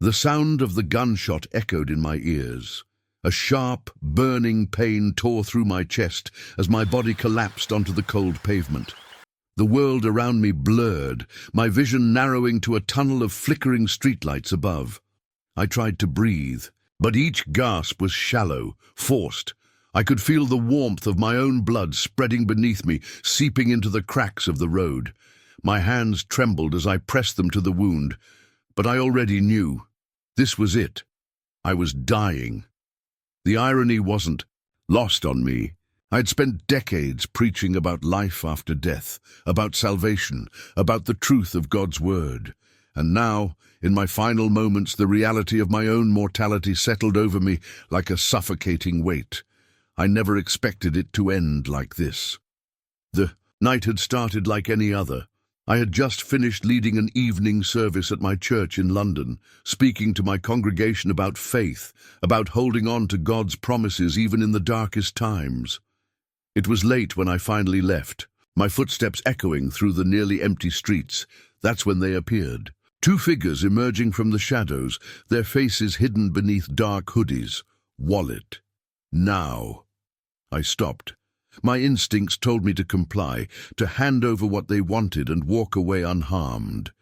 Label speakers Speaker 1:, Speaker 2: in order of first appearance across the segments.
Speaker 1: The sound of the gunshot echoed in my ears. A sharp, burning pain tore through my chest as my body collapsed onto the cold pavement. The world around me blurred, my vision narrowing to a tunnel of flickering streetlights above. I tried to breathe, but each gasp was shallow, forced. I could feel the warmth of my own blood spreading beneath me, seeping into the cracks of the road. My hands trembled as I pressed them to the wound, but I already knew. This was it. I was dying. The irony wasn't lost on me. I'd spent decades preaching about life after death, about salvation, about the truth of God's word. And now, in my final moments, the reality of my own mortality settled over me like a suffocating weight. I never expected it to end like this. The night had started like any other. I had just finished leading an evening service at my church in London, speaking to my congregation about faith, about holding on to God's promises even in the darkest times. It was late when I finally left, my footsteps echoing through the nearly empty streets. That's when they appeared. Two figures emerging from the shadows, their faces hidden beneath dark hoodies. Wallet. Now. I stopped. My instincts told me to comply, to hand over what they wanted and walk away unharmed.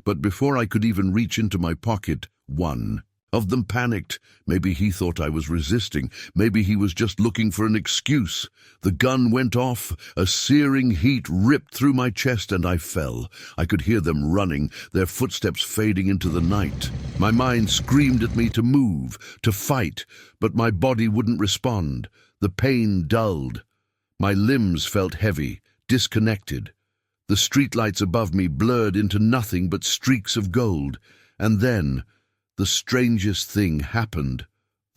Speaker 1: But before I could even reach into my pocket, one of them panicked. Maybe he thought I was resisting. Maybe he was just looking for an excuse. The gun went off. A searing heat ripped through my chest and I fell. I could hear them running, their footsteps fading into the night. My mind screamed at me to move, to fight, but my body wouldn't respond. The pain dulled. My limbs felt heavy, disconnected. The streetlights above me blurred into nothing but streaks of gold. And then, the strangest thing happened.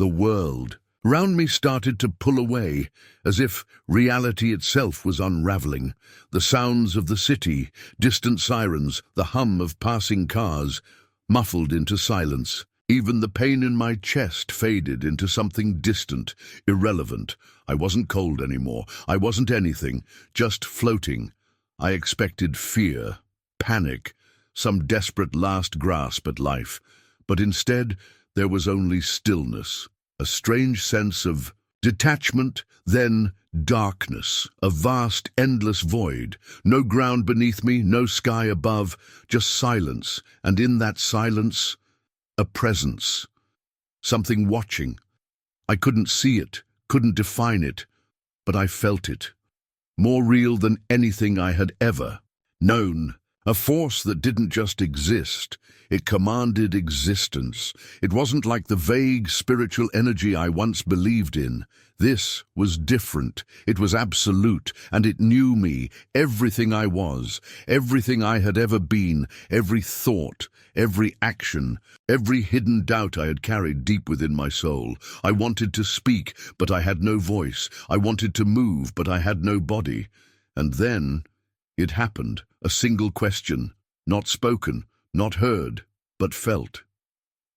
Speaker 1: The world around me started to pull away, as if reality itself was unraveling. The sounds of the city, distant sirens, the hum of passing cars, muffled into silence. Even the pain in my chest faded into something distant, irrelevant. I wasn't cold anymore. I wasn't anything, just floating. I expected fear, panic, some desperate last grasp at life. But instead, there was only stillness, a strange sense of detachment, then darkness, a vast, endless void. No ground beneath me, no sky above, just silence, and in that silence, a presence. Something watching. I couldn't see it, couldn't define it, but I felt it. More real than anything I had ever known. A force that didn't just exist, it commanded existence. It wasn't like the vague spiritual energy I once believed in. This was different. It was absolute, and it knew me, everything I was, everything I had ever been, every thought, every action, every hidden doubt I had carried deep within my soul. I wanted to speak, but I had no voice. I wanted to move, but I had no body. And then it happened, a single question, not spoken, not heard, but felt.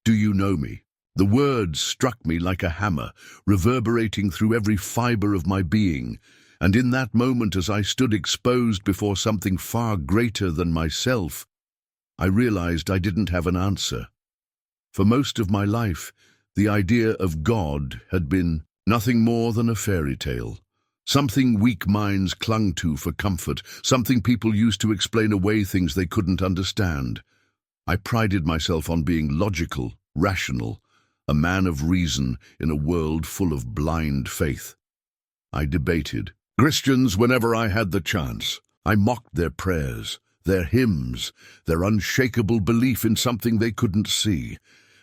Speaker 1: Do you know me? The words struck me like a hammer, reverberating through every fiber of my being. And in that moment, as I stood exposed before something far greater than myself, I realized I didn't have an answer. For most of my life, the idea of God had been nothing more than a fairy tale. Something weak minds clung to for comfort, something people used to explain away things they couldn't understand. I prided myself on being logical, rational, a man of reason in a world full of blind faith. I debated Christians whenever I had the chance. I mocked their prayers, their hymns, their unshakable belief in something they couldn't see.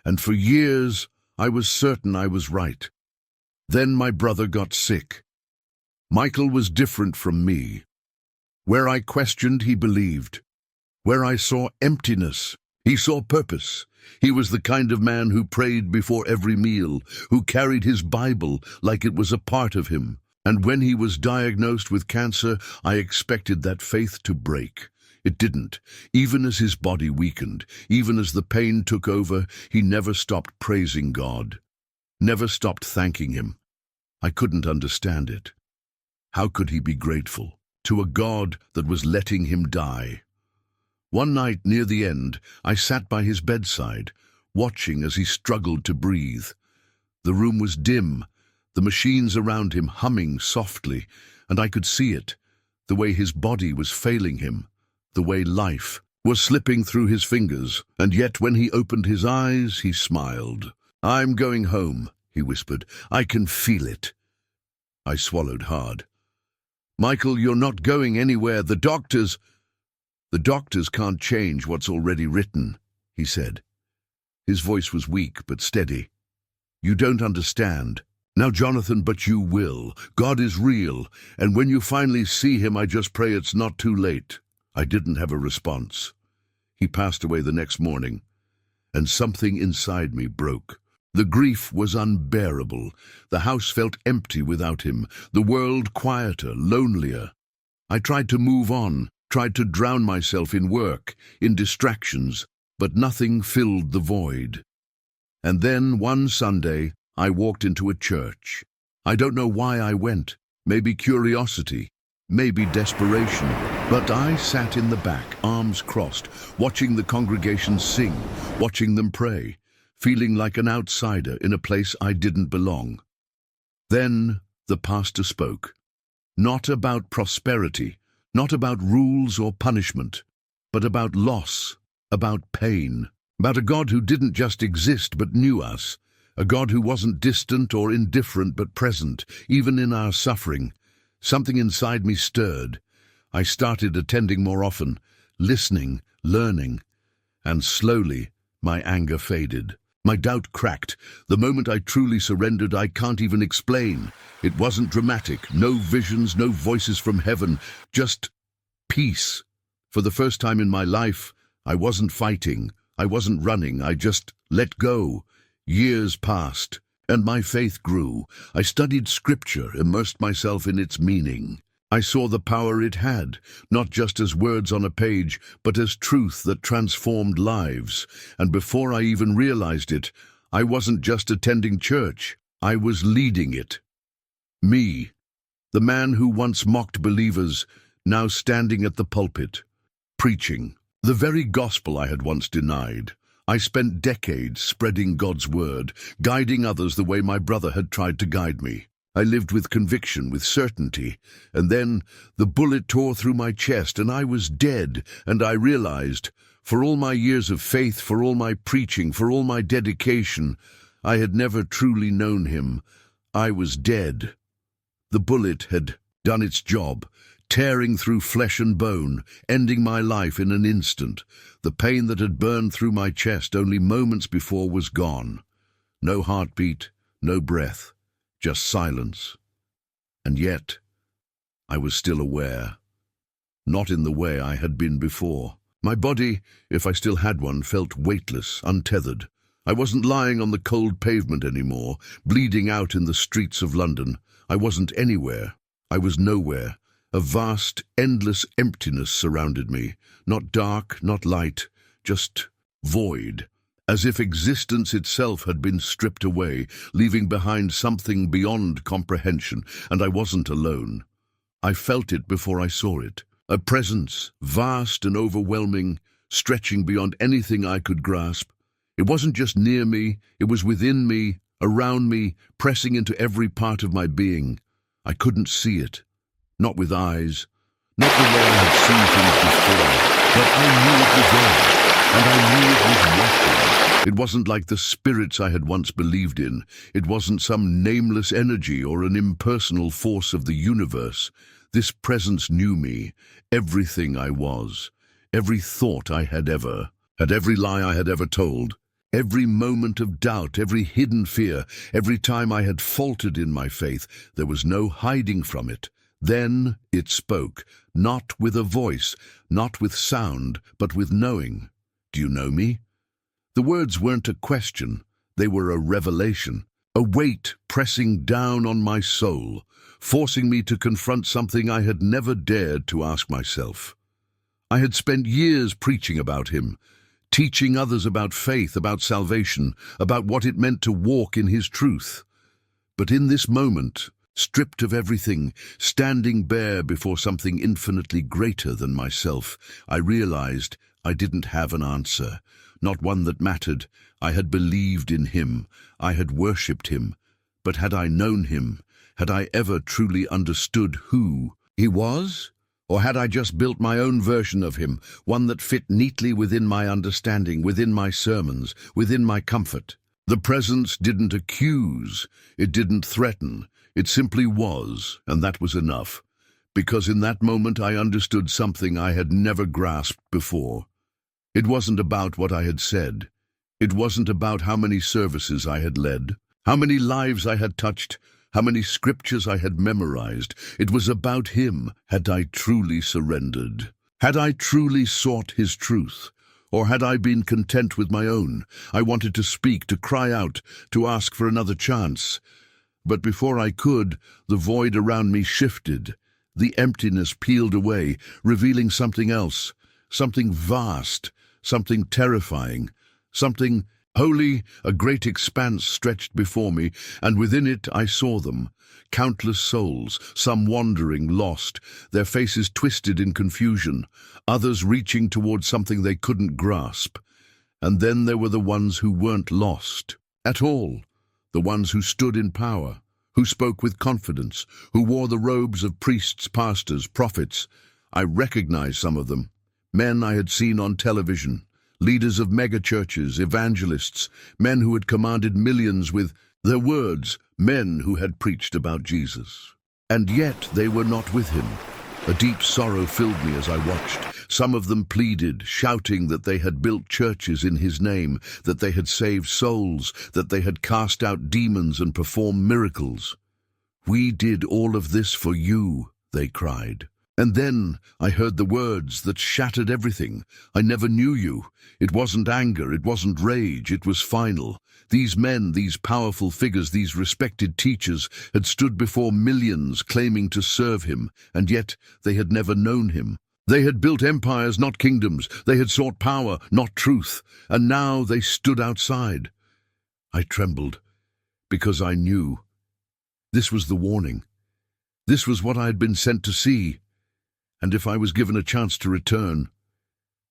Speaker 1: And for years, I was certain I was right. Then my brother got sick. Michael was different from me. Where I questioned, he believed. Where I saw emptiness, he saw purpose. He was the kind of man who prayed before every meal, who carried his Bible like it was a part of him. And when he was diagnosed with cancer, I expected that faith to break. It didn't. Even as his body weakened, even as the pain took over, he never stopped praising God, never stopped thanking him. I couldn't understand it. How could he be grateful to a God that was letting him die? One night near the end, I sat by his bedside, watching as he struggled to breathe. The room was dim, the machines around him humming softly, and I could see it, the way his body was failing him, the way life was slipping through his fingers, and yet when he opened his eyes, he smiled. "I'm going home," he whispered. "I can feel it." I swallowed hard. "Michael, you're not going anywhere. The doctors can't change what's already written," he said. His voice was weak but steady. "You don't understand. Now, Jonathan, but you will. God is real, and when you finally see him, I just pray it's not too late." I didn't have a response. He passed away the next morning, and something inside me broke. The grief was unbearable. The house felt empty without him, the world quieter, lonelier. I tried to move on, tried to drown myself in work, in distractions, but nothing filled the void. And then, one Sunday, I walked into a church. I don't know why I went. Maybe curiosity, maybe desperation. But I sat in the back, arms crossed, watching the congregation sing, watching them pray, feeling like an outsider in a place I didn't belong. Then the pastor spoke. Not about prosperity, not about rules or punishment, but about loss, about pain, about a God who didn't just exist but knew us, a God who wasn't distant or indifferent but present, even in our suffering. Something inside me stirred. I started attending more often, listening, learning, and slowly my anger faded. My doubt cracked. The moment I truly surrendered, I can't even explain. It wasn't dramatic, no visions, no voices from heaven, just peace. For the first time in my life, I wasn't fighting, I wasn't running, I just let go. Years passed, and my faith grew. I studied scripture, immersed myself in its meaning. I saw the power it had, not just as words on a page, but as truth that transformed lives. And before I even realized it, I wasn't just attending church, I was leading it. Me, the man who once mocked believers, now standing at the pulpit, preaching the very gospel I had once denied. I spent decades spreading God's word, guiding others the way my brother had tried to guide me. I lived with conviction, with certainty, and then the bullet tore through my chest and I was dead, and I realized, for all my years of faith, for all my preaching, for all my dedication, I had never truly known him. I was dead. The bullet had done its job, tearing through flesh and bone, ending my life in an instant. The pain that had burned through my chest only moments before was gone. No heartbeat, no breath. Just silence. And yet, I was still aware. Not in the way I had been before. My body, if I still had one, felt weightless, untethered. I wasn't lying on the cold pavement anymore, bleeding out in the streets of London. I wasn't anywhere. I was nowhere. A vast, endless emptiness surrounded me. Not dark, not light, just void. As if existence itself had been stripped away, leaving behind something beyond comprehension, and I wasn't alone. I felt it before I saw it. A presence, vast and overwhelming, stretching beyond anything I could grasp. It wasn't just near me, it was within me, around me, pressing into every part of my being. I couldn't see it. Not with eyes, not the way I had seen things before, but I knew it was there, and I knew it was watching. It wasn't like the spirits I had once believed in. It wasn't some nameless energy or an impersonal force of the universe. This presence knew me, everything I was, every thought I had every lie I had ever told, every moment of doubt, every hidden fear, every time I had faltered in my faith. There was no hiding from it. Then it spoke, not with a voice, not with sound, but with knowing. Do you know me? The words weren't a question, they were a revelation, a weight pressing down on my soul, forcing me to confront something I had never dared to ask myself. I had spent years preaching about him, teaching others about faith, about salvation, about what it meant to walk in his truth. But in this moment, stripped of everything, standing bare before something infinitely greater than myself, I realized I didn't have an answer. not one that mattered. I had believed in him. I had worshipped him. But had I known him? Had I ever truly understood who he was? Or had I just built my own version of him, one that fit neatly within my understanding, within my sermons, within my comfort? The presence didn't accuse, it didn't threaten, it simply was, and that was enough. Because in that moment I understood something I had never grasped before. It wasn't about what I had said. It wasn't about how many services I had led, how many lives I had touched, how many scriptures I had memorized. It was about him. Had I truly surrendered? Had I truly sought his truth? Or had I been content with my own? I wanted to speak, to cry out, to ask for another chance. But before I could, the void around me shifted. The emptiness peeled away, revealing something else, something vast, something terrifying, something holy. A great expanse stretched before me, and within it I saw them, countless souls, some wandering, lost, their faces twisted in confusion, others reaching towards something they couldn't grasp. And then there were the ones who weren't lost at all, the ones who stood in power, who spoke with confidence, who wore the robes of priests, pastors, prophets. I recognized some of them, men I had seen on television, leaders of megachurches, evangelists, men who had commanded millions with their words, men who had preached about Jesus. And yet they were not with him. A deep sorrow filled me as I watched. Some of them pleaded, shouting that they had built churches in his name, that they had saved souls, that they had cast out demons and performed miracles. "We did all of this for you," they cried. And then I heard the words that shattered everything. "I never knew you." It wasn't anger, it wasn't rage, it was final. These men, these powerful figures, these respected teachers, had stood before millions claiming to serve him, and yet they had never known him. They had built empires, not kingdoms. They had sought power, not truth. And now they stood outside. I trembled, because I knew. This was the warning. This was what I had been sent to see. And if I was given a chance to return,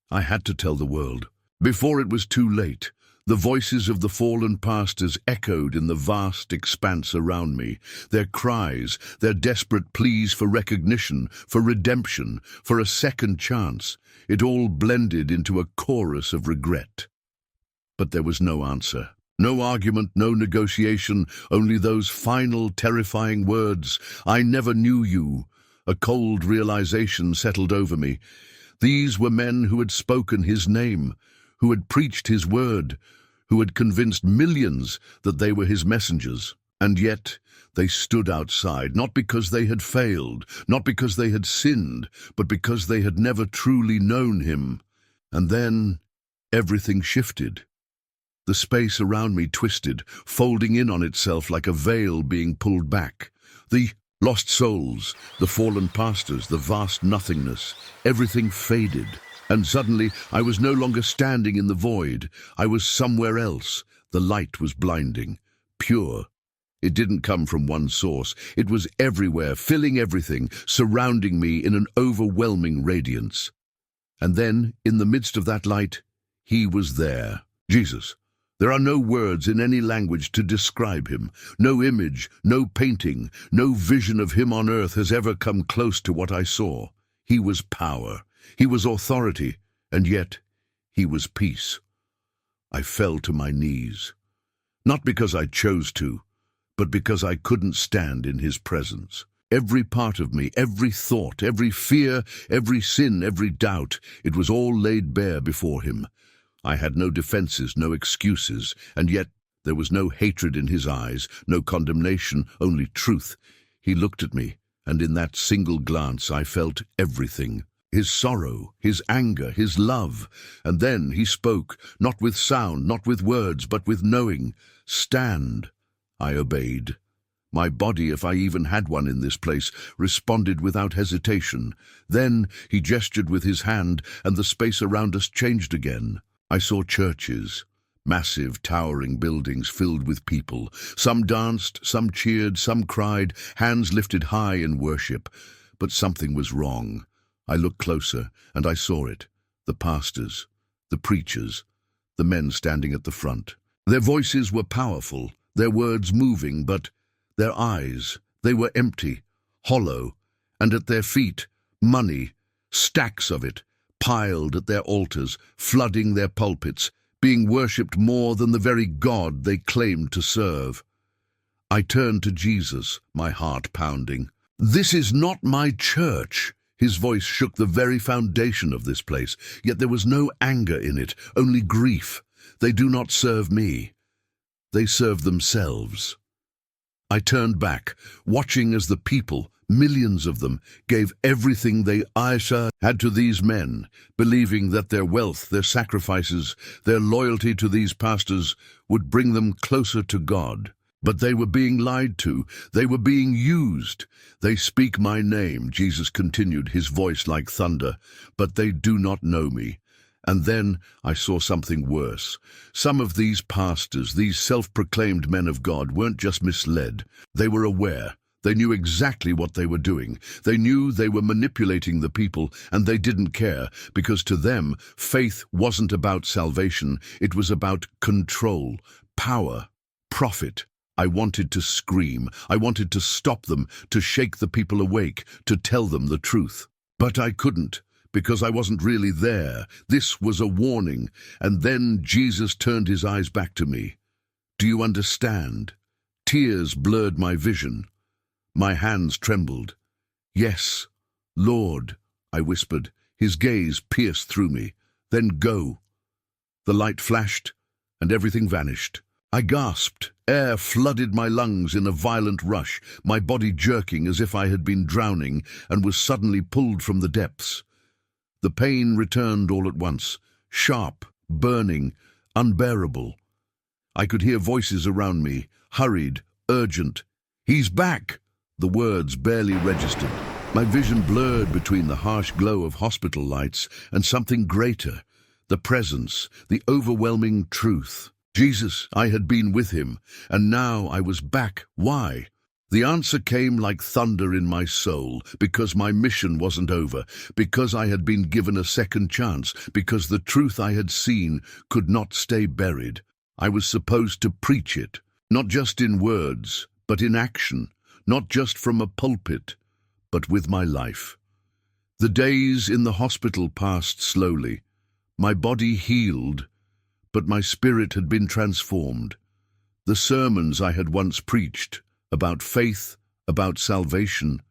Speaker 1: I had to tell the world. Before it was too late, the voices of the fallen pastors echoed in the vast expanse around me, their cries, their desperate pleas for recognition, for redemption, for a second chance. It all blended into a chorus of regret. But there was no answer. No argument, no negotiation, only those final, terrifying words, "I never knew you." A cold realization settled over me. These were men who had spoken his name, who had preached his word, who had convinced millions that they were his messengers. And yet they stood outside, not because they had failed, not because they had sinned, but because they had never truly known him. And then everything shifted. The space around me twisted, folding in on itself like a veil being pulled back. The lost souls, the fallen pastors, the vast nothingness, everything faded. And suddenly I was no longer standing in the void. I was somewhere else. The light was blinding, pure. It didn't come from one source. It was everywhere, filling everything, surrounding me in an overwhelming radiance. And then, in the midst of that light, he was there, Jesus. There are no words in any language to describe him. No image, no painting, no vision of him on earth has ever come close to what I saw. He was power. He was authority, and yet he was peace. I fell to my knees, not because I chose to, but because I couldn't stand in his presence. Every part of me, every thought, every fear, every sin, every doubt, it was all laid bare before him. I had no defenses, no excuses, and yet there was no hatred in his eyes, no condemnation, only truth. He looked at me, and in that single glance I felt everything. His sorrow, his anger, his love. And then he spoke, not with sound, not with words, but with knowing. "Stand." I obeyed. My body, if I even had one in this place, responded without hesitation. Then he gestured with his hand, and the space around us changed again. I saw churches, massive, towering buildings filled with people. Some danced, some cheered, some cried, hands lifted high in worship. But something was wrong. I looked closer, and I saw it. The pastors, the preachers, the men standing at the front. Their voices were powerful, their words moving, but their eyes, they were empty, hollow, and at their feet, money, stacks of it, piled at their altars, flooding their pulpits, being worshipped more than the very God they claimed to serve. I turned to Jesus, my heart pounding. "This is not my church." His voice shook the very foundation of this place, yet there was no anger in it, only grief. "They do not serve me. They serve themselves." I turned back, watching as the people, millions of them, gave everything they had to these men, believing that their wealth, their sacrifices, their loyalty to these pastors would bring them closer to God. But they were being lied to. They were being used. "They speak my name," Jesus continued, his voice like thunder, "but they do not know me." And then I saw something worse. Some of these pastors, these self-proclaimed men of God, weren't just misled. They were aware. They knew exactly what they were doing. They knew they were manipulating the people, and they didn't care, because to them, faith wasn't about salvation. It was about control, power, profit. I wanted to scream. I wanted to stop them, to shake the people awake, to tell them the truth. But I couldn't, because I wasn't really there. This was a warning. And then Jesus turned his eyes back to me. "Do you understand?" Tears blurred my vision. My hands trembled. "Yes, Lord," I whispered. His gaze pierced through me. "Then go." The light flashed, and everything vanished. I gasped. Air flooded my lungs in a violent rush, my body jerking as if I had been drowning and was suddenly pulled from the depths. The pain returned all at once, sharp, burning, unbearable. I could hear voices around me, hurried, urgent. "He's back!" The words barely registered. My vision blurred between the harsh glow of hospital lights and something greater, the presence, the overwhelming truth. Jesus, I had been with him, and now I was back. Why? The answer came like thunder in my soul, because my mission wasn't over, because I had been given a second chance, because the truth I had seen could not stay buried. I was supposed to preach it, not just in words, but in action, not just from a pulpit, but with my life. The days in the hospital passed slowly. My body healed, but my spirit had been transformed. The sermons I had once preached, about faith, about salvation,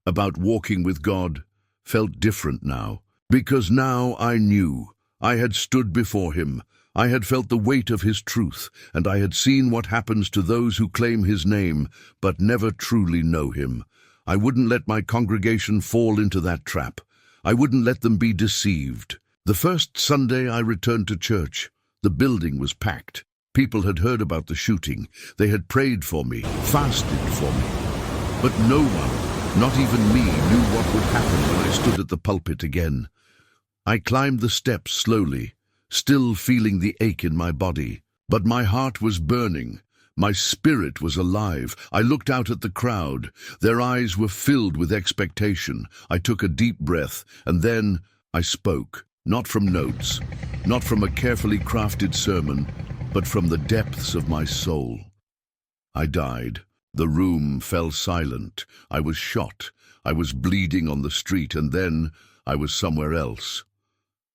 Speaker 1: about walking with God, felt different now. Because now I knew. I had stood before him. I had felt the weight of his truth, and I had seen what happens to those who claim his name, but never truly know him. I wouldn't let my congregation fall into that trap. I wouldn't let them be deceived. The first Sunday I returned to church, the building was packed. People had heard about the shooting. They had prayed for me, fasted for me. But no one, not even me, knew what would happen when I stood at the pulpit again. I climbed the steps slowly, still feeling the ache in my body. But my heart was burning. My spirit was alive. I looked out at the crowd. Their eyes were filled with expectation. I took a deep breath, and then I spoke. Not from notes, not from a carefully crafted sermon, but from the depths of my soul. I died. The room fell silent. I was shot. I was bleeding on the street, and then I was somewhere else.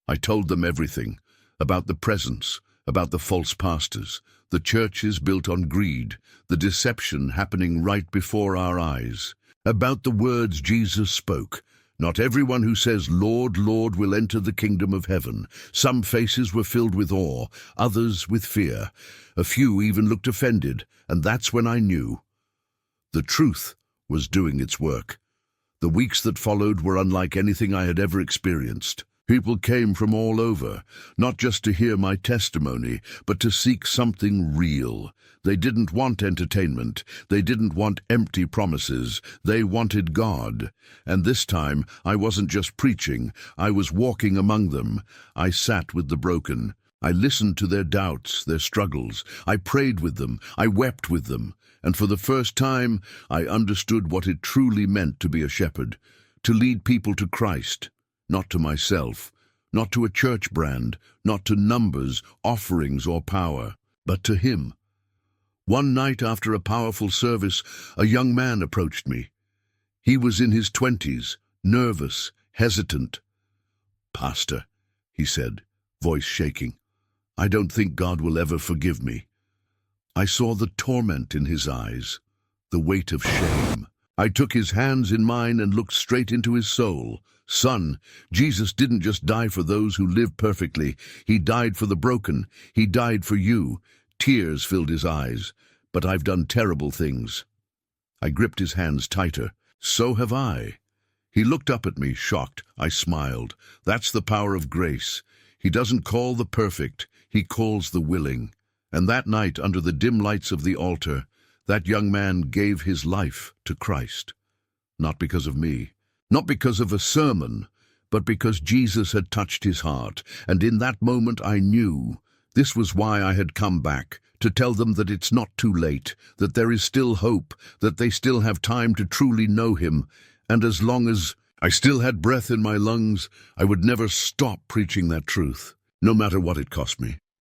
Speaker 1: I told them everything, about the presence, about the false pastors, the churches built on greed, the deception happening right before our eyes, about the words Jesus spoke. Not everyone who says, "Lord, Lord," will enter the kingdom of heaven. Some faces were filled with awe, others with fear. A few even looked offended, and that's when I knew. The truth was doing its work. The weeks that followed were unlike anything I had ever experienced. People came from all over, not just to hear my testimony, but to seek something real. They didn't want entertainment. They didn't want empty promises. They wanted God. And this time, I wasn't just preaching. I was walking among them. I sat with the broken. I listened to their doubts, their struggles. I prayed with them. I wept with them. And for the first time, I understood what it truly meant to be a shepherd, to lead people to Christ. Not to myself, not to a church brand, not to numbers, offerings, or power, but to him. One night after a powerful service, a young man approached me. He was in his 20s, nervous, hesitant. "Pastor," he said, voice shaking, "I don't think God will ever forgive me." I saw the torment in his eyes, the weight of shame. I took his hands in mine and looked straight into his soul. "Son, Jesus didn't just die for those who live perfectly. He died for the broken. He died for you." Tears filled his eyes. "But I've done terrible things." I gripped his hands tighter. "So have I." He looked up at me, shocked. I smiled. "That's the power of grace. He doesn't call the perfect. He calls the willing." And that night, under the dim lights of the altar, that young man gave his life to Christ. Not because of me, not because of a sermon, but because Jesus had touched his heart. And in that moment I knew this was why I had come back, to tell them that it's not too late, that there is still hope, that they still have time to truly know him. And as long as I still had breath in my lungs, I would never stop preaching that truth, no matter what it cost me.